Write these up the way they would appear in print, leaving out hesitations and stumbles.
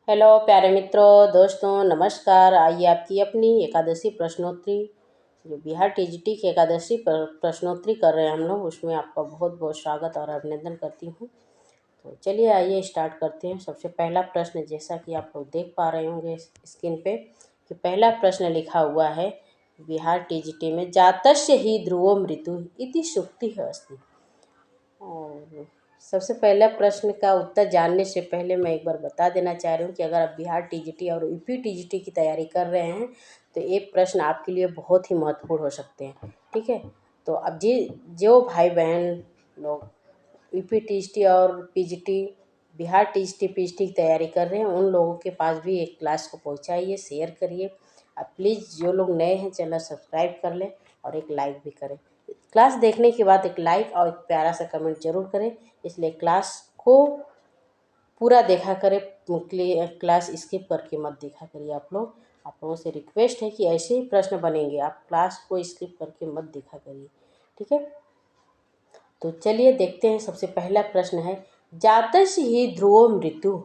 Hello प्यारे मित्रों, दोस्तों, नमस्कार। आइए आपकी अपनी एकादशी प्रश्नोत्तरी, जो बिहार टीजीटी की एकादशी प्रश्नोत्तरी कर रहे हैं हम लोग, उसमें आपका बहुत बहुत स्वागत और अभिनंदन करती हूँ। तो चलिए आइए स्टार्ट करते हैं। सबसे पहला प्रश्न, जैसा कि आप लोग देख पा रहे होंगे स्क्रीन पे, कि पहला प्रश्न लिखा हुआ है बिहार टीजीटी में, जातस्य ही ध्रुवो मृत्यु इति सूक्तिः अस्ति। और सबसे पहला प्रश्न का उत्तर जानने से पहले मैं एक बार बता देना चाह रही हूँ कि अगर आप बिहार टीजीटी और यूपी टीजीटी की तैयारी कर रहे हैं तो ये प्रश्न आपके लिए बहुत ही महत्वपूर्ण हो सकते हैं। ठीक है, तो अब जो भाई बहन लोग यूपी टीजीटी और पीजीटी, बिहार टीजीटी पीजीटी की तैयारी कर रहे हैं, उन लोगों के पास भी एक क्लास को पहुँचाइए, शेयर करिए। अब प्लीज़ जो लोग नए हैं चैनल सब्सक्राइब कर लें और एक लाइक भी करें। क्लास देखने के बाद एक लाइक और एक प्यारा सा कमेंट जरूर करें। इसलिए क्लास को पूरा देखा करें, क्लास स्किप करके मत देखा करिए। आप लोगों से रिक्वेस्ट है कि ऐसे ही प्रश्न बनेंगे, आप क्लास को स्किप करके मत देखा करिए। ठीक है, तो चलिए देखते हैं। सबसे पहला प्रश्न है, जातस्य ही ध्रुवो मृत्यु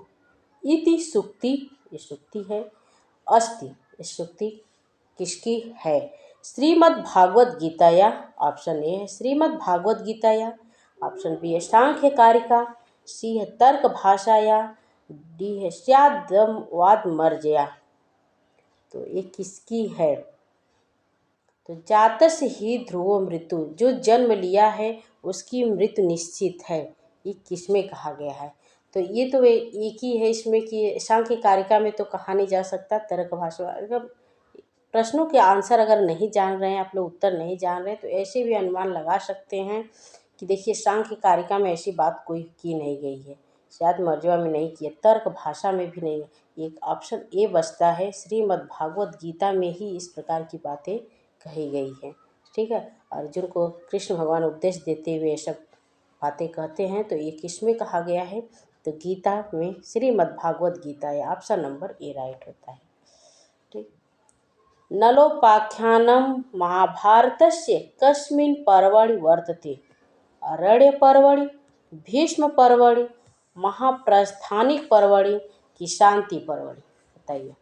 इति सूक्ति, ये सूक्ति है, अस्ति, ये सूक्ति किसकी है? श्रीमद् भागवत गीता या ऑप्शन ए है श्रीमद् भागवत गीता या ऑप्शन बी है सांख्य कारिका, सी है तर्क भाषा या डी है स्याद्वाद मर्जया। तो ये किसकी है? तो जातस्य ही ध्रुवो मृत्यु, जो जन्म लिया है उसकी मृत्यु निश्चित है, ये किसमें कहा गया है? तो ये तो एक ही है इसमें कि सांख्य कारिका में तो कहा नहीं जा सकता। तर्क भाषा, अगर प्रश्नों के आंसर अगर नहीं जान रहे हैं आप लोग, उत्तर नहीं जान रहे हैं, तो ऐसे भी अनुमान लगा सकते हैं कि देखिए सांख्य कारिका में ऐसी बात कोई की नहीं गई है, शायद मर्जवा में नहीं की है, तर्क भाषा में भी नहीं है। एक ऑप्शन ए बचता है, श्रीमद् भागवत गीता में ही इस प्रकार की बातें कही गई हैं। ठीक है, अर्जुन को कृष्ण भगवान उपदेश देते हुए ये सब बातें कहते हैं, तो ये किस में कहा गया है? तो गीता में, श्रीमद् भागवत गीता, या ऑप्शन नंबर ए राइट होता है। ठीक, नलोपाख्यानं महाभारतस्य कस्मिन् पर्वणि वर्तते? आरण्यपर्वणि, भीष्मपर्वणि, महाप्रस्थानिक पर्वणि कि शांति पर्वणि? बताइए।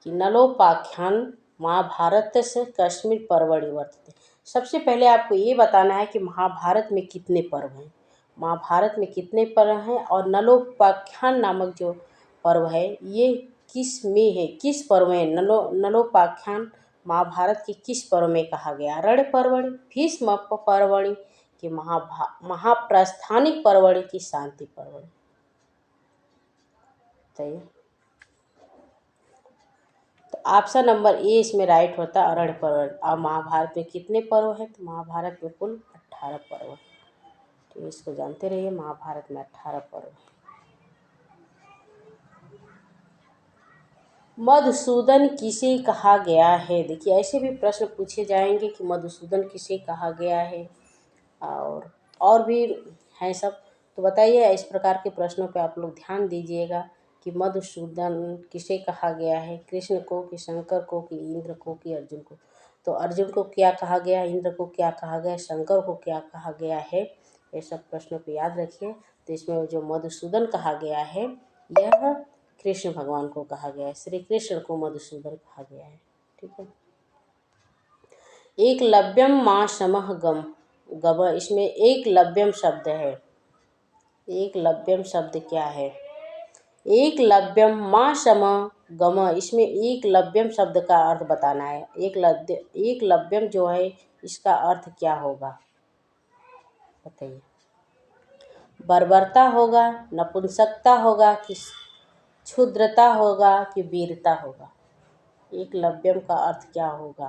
कि नलोपाख्यान महाभारतस्य कस्मिन् पर्वणि वर्तते। सबसे पहले आपको ये बताना है कि महाभारत में कितने पर्व हैं, महाभारत में कितने पर्व हैं, और नलोपाख्यान नामक जो पर्व है ये किस में है, किस पर्व में? नलोपाख्यान महाभारत के किस पर्व में कहा गया? आरण्य पर्वणि, भीष्म पर्वणि कि महाप्रस्थानिक पर्वणि की शांति पर्वणि? बताइए। तो ऑप्शन नंबर ए इसमें राइट होता है, आरण्य पर्व। और महाभारत में कितने पर्व हैं? तो महाभारत में कुल 18 पर्व हैं। तो इसको जानते रहिए, महाभारत में 18 पर्व हैं। मधुसूदन किसे कहा गया है? देखिए ऐसे भी प्रश्न पूछे जाएंगे कि मधुसूदन किसे कहा गया है, और भी हैं सब। तो बताइए, इस प्रकार के प्रश्नों पे आप लोग ध्यान दीजिएगा कि मधुसूदन किसे कहा गया है? कृष्ण को, कि शंकर को, कि इंद्र को, कि अर्जुन को? तो अर्जुन को क्या कहा गया, इंद्र को क्या कहा गया, शंकर को क्या कहा गया है? ये सब प्रश्नों पे याद रखिए। तो इसमें जो मधुसूदन कहा गया है, यह कृष्ण भगवान को कहा गया है, श्री कृष्ण को मधुसूदन कहा गया है। ठीक है। एकलव्यम मां समः गम, इसमें एकलव्यम शब्द है। एकलव्यम शब्द क्या है? एकलव्यम मां समः गम, इसमें एकलव्यम शब्द का अर्थ बताना है। एकलव्यम जो है इसका अर्थ क्या होगा? बताइए। बर्बरता होगा, नपुंसकता होगा, कि क्षुद्रता होगा, कि वीरता होगा? एकलव्यम का अर्थ क्या होगा?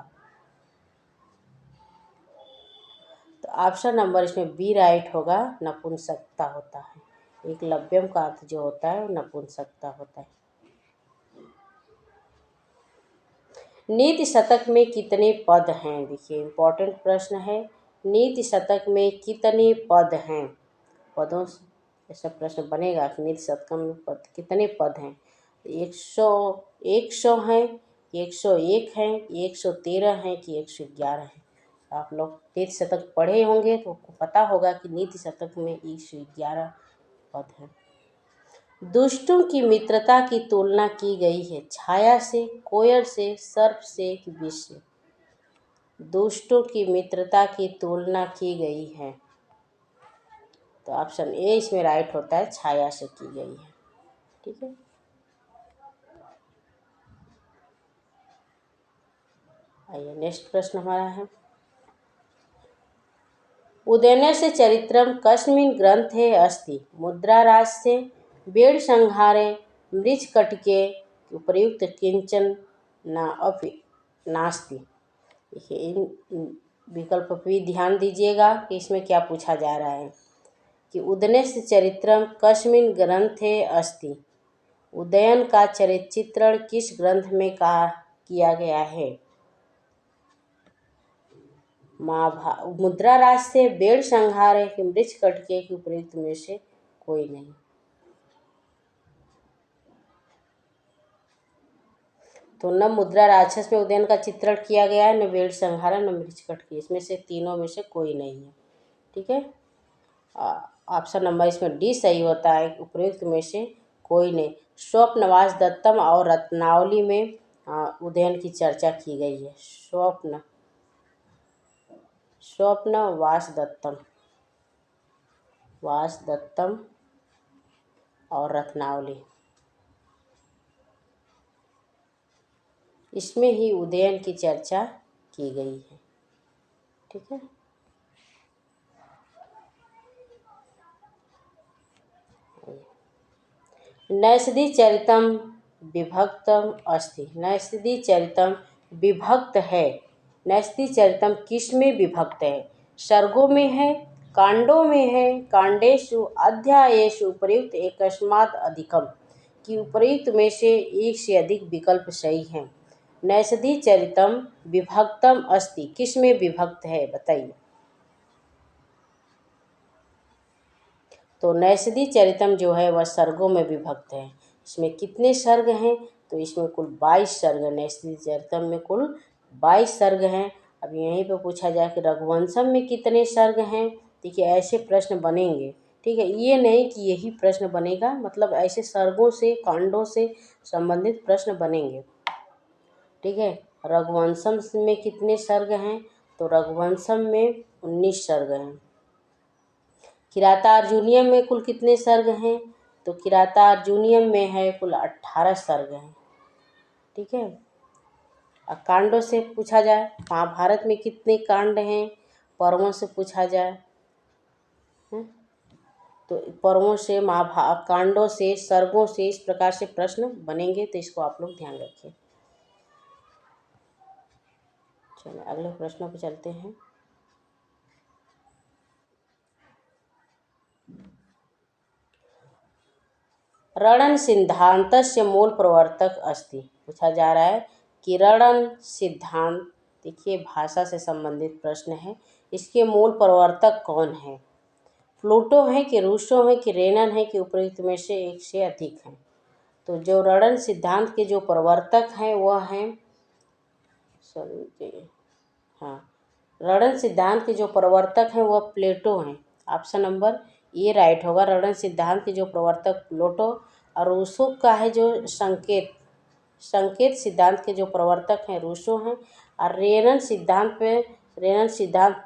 तो ऑप्शन नंबर इसमें बी राइट होगा, नपुंसकता होता है। एकलव्यम का अर्थ जो होता है वो नपुंसकता होता है। नीति शतक में कितने पद हैं? देखिए इम्पोर्टेंट प्रश्न है, नीति शतक में कितने पद हैं? पदों से ऐसा प्रश्न बनेगा कि नीति शतक में पद कितने पद हैं? 100 हैं, 101 हैं, 113 हैं, कि 111 हैं? आप लोग नीति शतक पढ़े होंगे तो आपको पता होगा कि नीति शतक में 111 पद हैं। दुष्टों की मित्रता की तुलना की गई है छाया से, कोयल से, सर्प से कि विष से। दुष्टों की मित्रता की तुलना की गई है, तो ऑप्शन ए इसमें राइट होता है, छाया से की गई है। ठीक है, आइए नेक्स्ट प्रश्न हमारा है, उदयनस्य चरित्रम कस्मिन् ग्रंथे अस्ति मुद्राराजसे वेड संहारे मृच्छकटिके उपर्युक्त किंचन न अपि नास्ति। देखिए इन विकल्प पर भी ध्यान दीजिएगा कि इसमें क्या पूछा जा रहा है कि उदयनस्य चरित्रम कस्मिन् ग्रंथे अस्ति, उदयन का चरित्रण किस ग्रंथ में कहा किया गया है। मुद्राराज से, वेड संहार है कि मृच्छकटिके के उपयुक्त में से कोई नहीं। तो न मुद्रा राक्षस में उदयन का चित्रण किया गया है, न वेड संहार, न मृच्छकटिके, इसमें से तीनों में से कोई नहीं है। ठीक है, ऑप्शन नंबर इसमें डी सही होता है, उपयुक्त में से कोई नहीं। स्वप्नवास दत्तम और रत्नावली में उदयन की चर्चा की गई है। स्वप्न वास दत्तम और रत्नावली, इसमें ही उदयन की चर्चा की गई है। ठीक है, नैषधि चरितम विभक्तम अस्ति, नैषधि चरितम विभक्त है। नैषधि चरितम किस में विभक्त है, सर्गों में है, कांडों में है, कांडेषु अध्यायेषु उपर्युक्त एकस्मात् अधिकम कि उपर्युक्त में से एक से अधिक विकल्प सही हैं। नैषधि चरितम विभक्तम अस्ति किस में विभक्त है बताइए। तो नैषधि चरितम जो है वह सर्गों में विभक्त है। इसमें कितने सर्ग हैं, तो इसमें कुल 22 सर्ग हैं। नैषधि चरितम में कुल 22 सर्ग हैं। अब यहीं पे पूछा जाए कि रघुवंशम में कितने सर्ग हैं। देखिए ऐसे प्रश्न बनेंगे, ठीक है, ये नहीं कि यही प्रश्न बनेगा, मतलब ऐसे सर्गों से, कांडों से संबंधित प्रश्न बनेंगे। ठीक है, रघुवंशम में कितने सर्ग हैं, तो रघुवंशम में 19 सर्ग हैं। किरातार्जुनीयम में कुल कितने सर्ग हैं, तो किरातार्जुनीयम में है कुल 18 सर्ग हैं। ठीक है, कांडों से पूछा जाए, महाभारत में कितने कांड हैं, पर्वों से पूछा जाए, तो पर्वों से, कांडों से, सर्गों से इस प्रकार से प्रश्न बनेंगे, तो इसको आप लोग ध्यान रखिए। चलिए अगले प्रश्नों पर चलते हैं। रणन सिद्धांतस्य मूल प्रवर्तक अस्ति, पूछा जा रहा है कि रणन सिद्धांत, देखिए भाषा से संबंधित प्रश्न है, इसके मूल प्रवर्तक कौन है। प्लूटो है कि रूसो है कि रेनन है कि उपयुक्त में से एक से अधिक हैं। तो जो रणन सिद्धांत के जो प्रवर्तक हैं वह हैं, हाँ, रणन सिद्धांत के जो प्रवर्तक हैं वह प्लेटो हैं। ऑप्शन नंबर ए राइट होगा। रणन सिद्धांत के जो प्रवर्तक प्लेटो, और रूसो का है जो संकेत सिद्धांत के जो प्रवर्तक हैं रूसो हैं। और रेनन सिद्धांत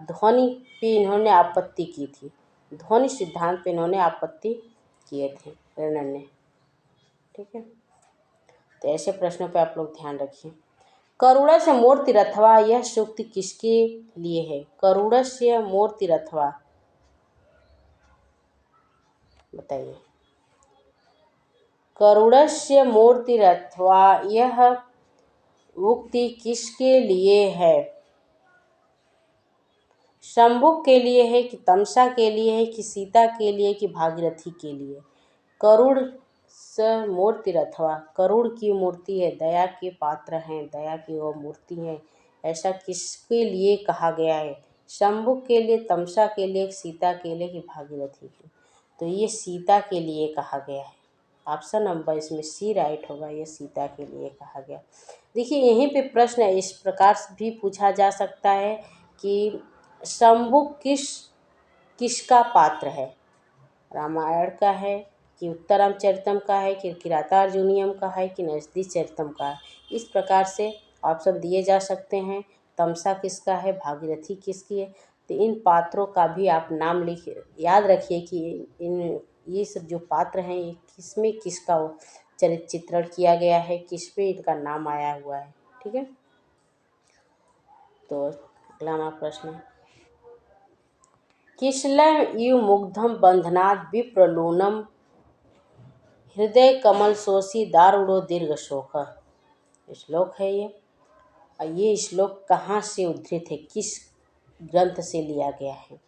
ध्वनि पे इन्होंने आपत्ति की थी, ध्वनि सिद्धांत पे इन्होंने आपत्ति किए थे रेनन ने। ठीक है, तो ऐसे प्रश्नों पे आप लोग ध्यान रखिए। करुणस्य मूर्तिरथवा, यह सूक्ति किसके लिए है। करुणस्य मूर्तिरथवा, बताइए। करुणस्य मूर्तिरथवा, यह उक्ति किसके लिए है। शंभुक के लिए है कि तमसा के लिए है कि सीता के लिए कि भागीरथी के लिए। करुण स मूर्तिरथवा, करुण की मूर्ति है, दया के पात्र हैं, दया की वो मूर्ति है, ऐसा किसके लिए कहा गया है। शंभुक के लिए, तमसा के लिए, सीता के लिए कि भागीरथी के, तो ये सीता के लिए कहा गया है। ऑप्शन नंबर इसमें सी राइट होगा, ये सीता के लिए कहा गया। देखिए यहीं पे प्रश्न इस प्रकार से भी पूछा जा सकता है कि शंभुक किसका पात्र है, रामायण का है, कि उत्तरामचरितम का है, कि किरातार्जुनीयम का है, कि नजदीचरितम का है। इस प्रकार से ऑप्शन दिए जा सकते हैं। तमसा किसका है, भागीरथी किसकी है। तो इन पात्रों का भी आप नाम लिख याद रखिए कि इन ये सब जो पात्र हैं ये किसमें किसका चरित्र चित्रण किया गया है, किस पे इनका नाम आया हुआ है। ठीक है। तो अगला हमारा प्रश्न है, किशलय इव मुग्धम बंधनात् विप्रलूनम हृदय कमल शोषी दारुणो दीर्घ शोक। श्लोक है ये। और ये श्लोक कहाँ से उद्धृत है, किस ग्रंथ से लिया गया है।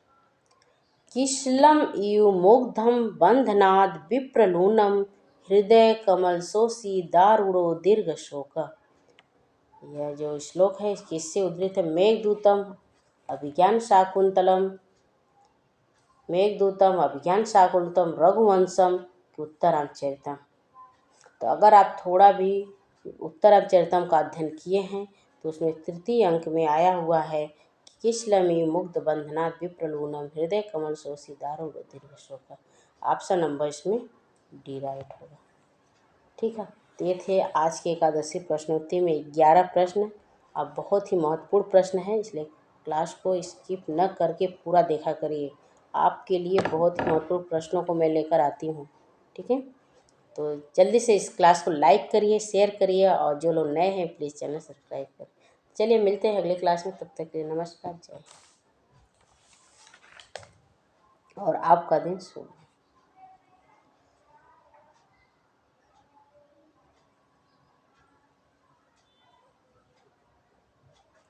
किशलम इव मुग्धम बंधनाद विप्रलूनम हृदय कमल शोषी दारुणो दीर्घ शोक। यह जो श्लोक है किससे उद्धृत है, अभिज्ञान शाकुंतलम रघुवंशम कि उत्तरामचरितम। तो अगर आप थोड़ा भी उत्तरामचरितम का अध्ययन किए हैं तो उसमें तृतीय अंक में आया हुआ है कि किशलमी मुग्ध बंधनात् विप्रलूनम हृदय कमल शोषी दारुण दीर्घ शोक। ऑप्शन नंबर इसमें डी राइट होगा। ठीक है। तो ये थे आज के एकादशी प्रश्नोत्तरी में 11 प्रश्न। अब बहुत ही महत्वपूर्ण प्रश्न है, इसलिए क्लास को स्किप न करके पूरा देखा करिए। आपके लिए बहुत ही महत्वपूर्ण प्रश्नों को मैं लेकर आती हूँ। ठीक है। तो जल्दी से इस क्लास को लाइक करिए, शेयर करिए, और जो लोग नए हैं प्लीज़ चैनल सब्सक्राइब करें। चलिए मिलते हैं अगले क्लास में, तब तक के लिए नमस्कार, जय। और आपका दिन शुभ।